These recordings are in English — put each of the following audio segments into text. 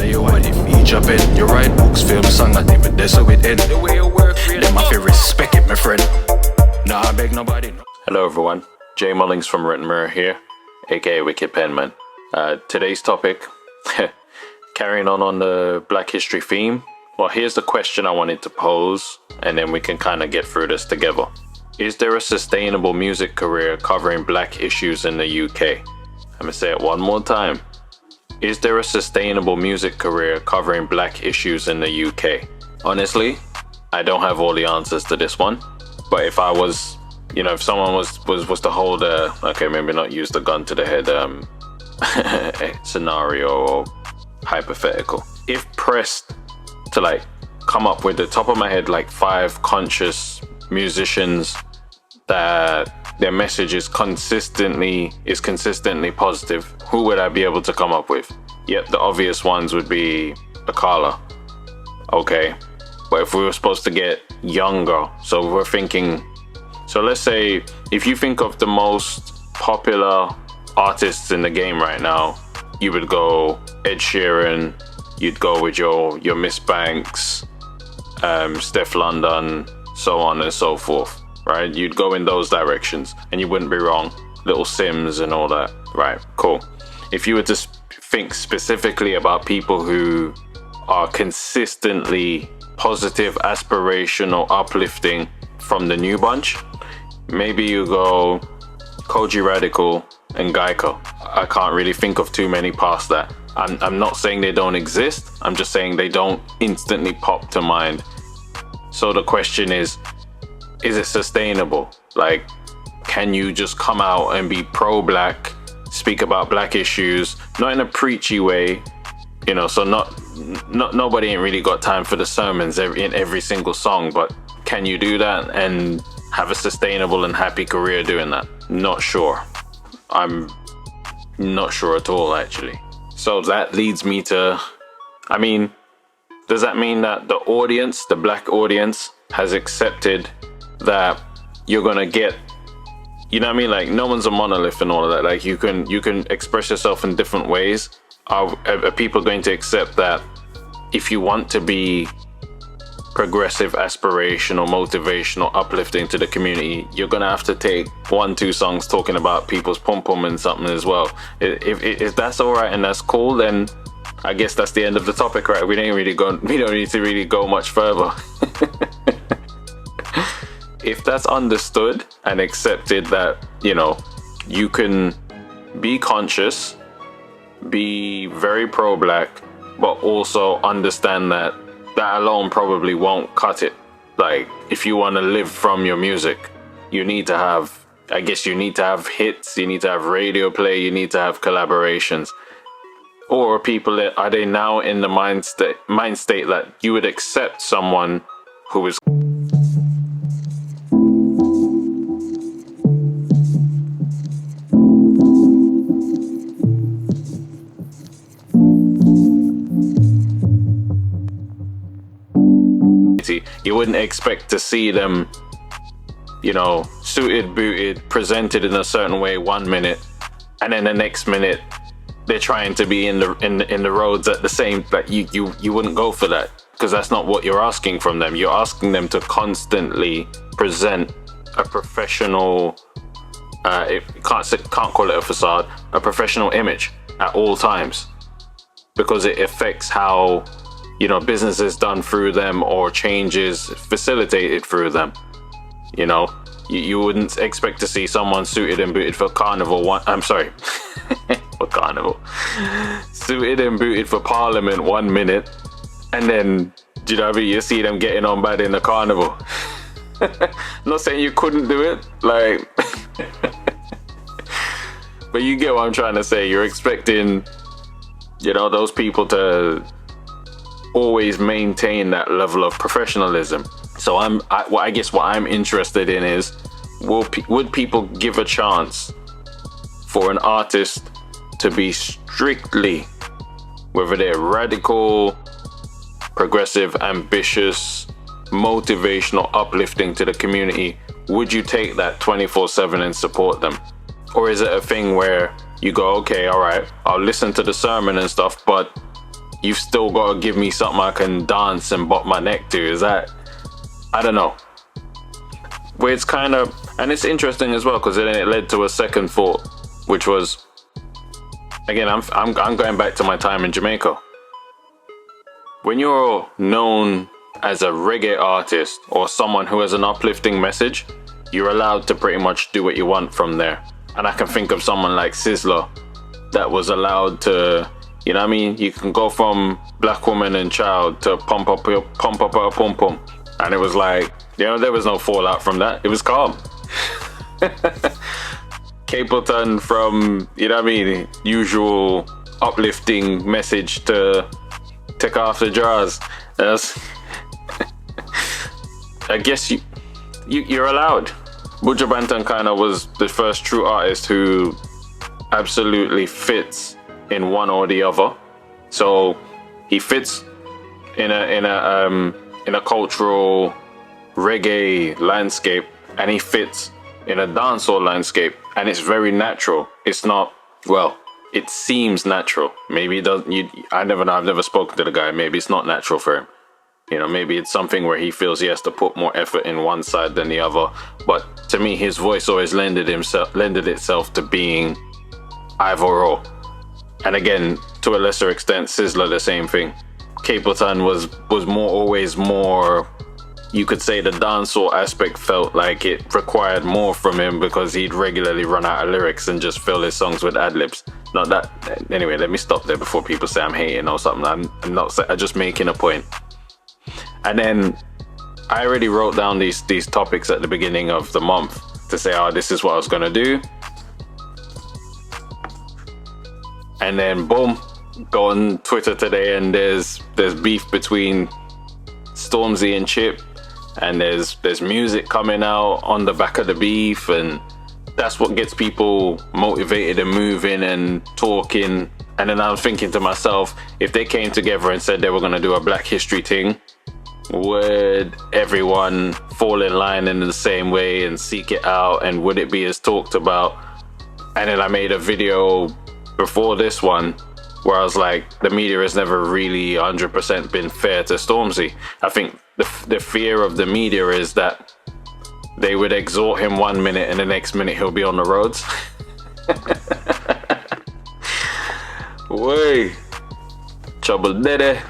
say you want it, feature pen. You write books, film, song, not even there, so it end. The way you work, really. Them have to respect it, my friend. Nah, I beg nobody. Hello everyone, Jay Mullings from Written Mirror here, aka Wicked Penman. Today's topic, carrying on the Black History theme. Well, here's the question I wanted to pose, and then we can kind of get through this together. Is there a sustainable music career covering black issues in the UK? I'm gonna say it one more time. Is there a sustainable music career covering black issues in the UK? Honestly, I don't have all the answers to this one, but if I was, if someone was to hold maybe not use the gun to the head scenario or hypothetical. If pressed to come up with the top of my head 5 conscious musicians that their message is consistently positive, who would I be able to come up with? Yep, the obvious ones would be Akala. Okay, but if we were supposed to get younger, so let's say if you think of the most popular artists in the game right now, you would go Ed Sheeran, you'd go with your Miss Banks, Steph London, so on and so forth, right? You'd go in those directions and you wouldn't be wrong. Little Sims and all that, right? Cool. If you were to think specifically about people who are consistently positive, aspirational, uplifting from the new bunch, maybe you go Koji Radical and Geico. I can't really think of too many past that. I'm not saying they don't exist, I'm just saying they don't instantly pop to mind. So the question is it sustainable? Can you just come out and be pro-black, speak about black issues, not in a preachy way, so not nobody ain't really got time for the sermons in every single song, but can you do that and have a sustainable and happy career doing that? Not sure. I'm not sure at all, actually. So that leads me to, does that mean that the audience, the black audience, has accepted that you're gonna get, no one's a monolith and all of that. You can express yourself in different ways. Are people going to accept that if you want to be progressive, aspirational, motivational, uplifting to the community, you're gonna have to take 1-2 songs talking about people's pom-pom and something as well? If that's all right and that's cool, then I guess that's the end of the topic, right? We don't need to really go much further. If that's understood and accepted that, you can be conscious, be very pro-black, but also understand that alone probably won't cut it. If you want to live from your music, you need to have hits, you need to have radio play, you need to have collaborations. Or people, are they now in the mind state that you would accept someone who is you wouldn't expect to see them, suited, booted, presented in a certain way 1 minute, and then the next minute they're trying to be in the roads at the same. You wouldn't go for that, because that's not what you're asking from them. You're asking them to constantly present a professional, can't call it a facade, a professional image at all times, because it affects how business is done through them or changes facilitated through them. You wouldn't expect to see someone suited and booted for carnival for carnival, suited and booted for Parliament 1 minute, and then you see them getting on bad in the carnival. Not saying you couldn't do it, but you get what I'm trying to say. You're expecting those people to always maintain that level of professionalism. So I guess what I'm interested in is, would people give a chance for an artist to be strictly, whether they're radical, progressive, ambitious, motivational, uplifting to the community, would you take that 24/7 and support them? Or is it a thing where you go, okay, all right, I'll listen to the sermon and stuff, but you've still got to give me something I can dance and bop my neck to. Is that, I don't know. Where it's kind of, and it's interesting as well, because then it led to a second thought, which was, again, I'm going back to my time in Jamaica. When you're known as a reggae artist or someone who has an uplifting message, you're allowed to pretty much do what you want from there. And I can think of someone like Sizzler that was allowed to, you know what I mean? You can go from Black Woman and Child to pump up her pum pum. And it was like, you know, there was no fallout from that. It was calm. Capleton from, you know what I mean, usual uplifting message to take off the drawers. I guess you're allowed. Buju Banton kind of was the first true artist who absolutely fits in one or the other. So he fits in a cultural reggae landscape, and he fits in a dancehall landscape, and it's very natural. It's not, well, it seems natural. Maybe it doesn't. I've never spoken to the guy. Maybe it's not natural for him. You know, maybe it's something where he feels he has to put more effort in one side than the other. But to me, his voice always lended itself to being either or. And again, to a lesser extent, Sizzler, the same thing. Capleton was always more, you could say the dancehall aspect felt like it required more from him because he'd regularly run out of lyrics and just fill his songs with ad-libs. Not that, anyway, let me stop there before people say I'm hating or something. I'm not saying, I'm just making a point. And then I already wrote down these topics at the beginning of the month to say, oh, this is what I was gonna do. And then boom, go on Twitter today and there's beef between Stormzy and Chip, and there's music coming out on the back of the beef, and that's what gets people motivated and moving and talking. And then I was thinking to myself, if they came together and said they were gonna do a Black History thing, would everyone fall in line in the same way and seek it out, and would it be as talked about? And then I made a video before this one where I was like, the media has never really 100% been fair to Stormzy. I think the fear of the media is that they would exhort him 1 minute and the next minute he'll be on the roads. Way trouble dede.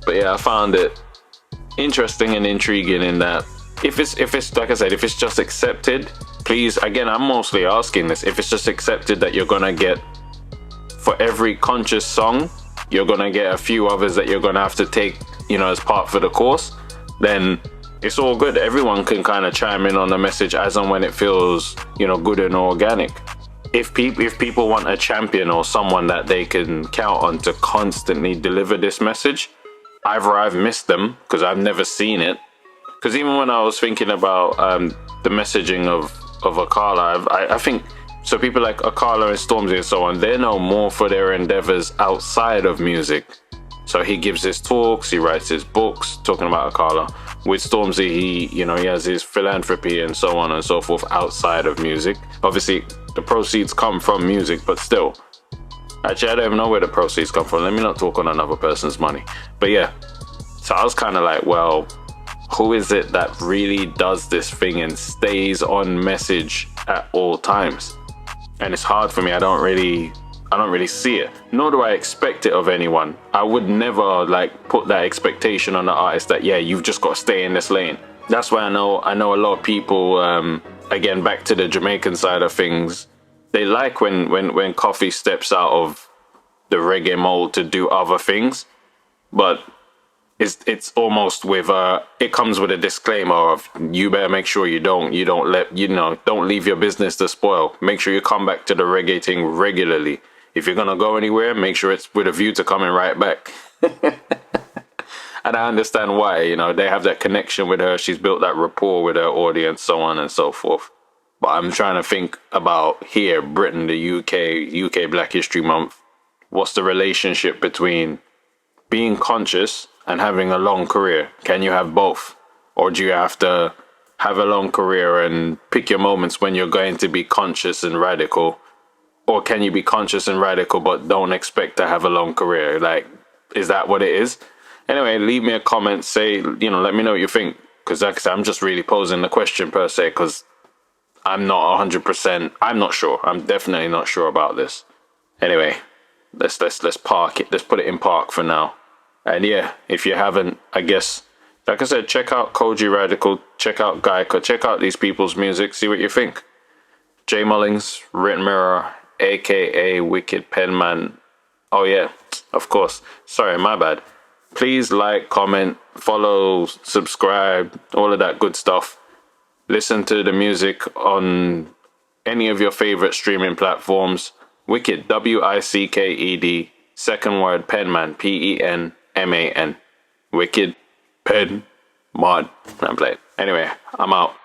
But yeah, I found it interesting and intriguing in that if it's like I said, if it's just accepted, please, again, I'm mostly asking this, if it's just accepted that you're gonna get, for every conscious song, you're gonna get a few others that you're gonna have to take, you know, as part for the course, then it's all good. Everyone can kind of chime in on the message as and when it feels, you know, good and organic. If people want a champion or someone that they can count on to constantly deliver this message, either I've missed them because I've never seen it. Because even when I was thinking about the messaging of Akala, I think, so people like Akala and Stormzy and so on, they're known more for their endeavors outside of music. So he gives his talks, he writes his books, talking about Akala. With Stormzy, he has his philanthropy and so on and so forth outside of music. Obviously, the proceeds come from music, but still. Actually, I don't even know where the proceeds come from. Let me not talk on another person's money. But yeah, so I was kind of like, well, who is it that really does this thing and stays on message at all times? And it's hard for me. I don't really see it, nor do I expect it of anyone. I would never like put that expectation on the artist that, yeah, you've just got to stay in this lane. That's why I know a lot of people, again, back to the Jamaican side of things, they like when Coffee steps out of the reggae mold to do other things, but it's almost with it comes with a disclaimer of, you better make sure you don't leave your business to spoil. Make sure you come back to the reggae thing regularly. If you're gonna go anywhere, make sure it's with a view to coming right back. And I understand why, you know, they have that connection with her. She's built that rapport with her audience, so on and so forth. But I'm trying to think about here, Britain, the UK Black History Month. What's the relationship between being conscious and having a long career? Can you have both? Or do you have to have a long career and pick your moments when you're going to be conscious and radical? Or can you be conscious and radical but don't expect to have a long career? Like, is that what it is? Anyway, leave me a comment. Say, let me know what you think. Because like I said, I'm just really posing the question per se. Because I'm not 100%. I'm not sure. I'm definitely not sure about this. Anyway, let's park it. Let's put it in park for now. And yeah, if you haven't, I guess, like I said, check out Koji Radical. Check out Gaika. Check out these people's music. See what you think. J Mullings, Written Mirror, aka Wicked Penman. Oh yeah, of course. Sorry, my bad. Please like, comment, follow, subscribe, all of that good stuff. Listen to the music on any of your favorite streaming platforms. Wicked, Wicked, second word Penman, Penman. Wicked Penman. I'm playing. Anyway, I'm out.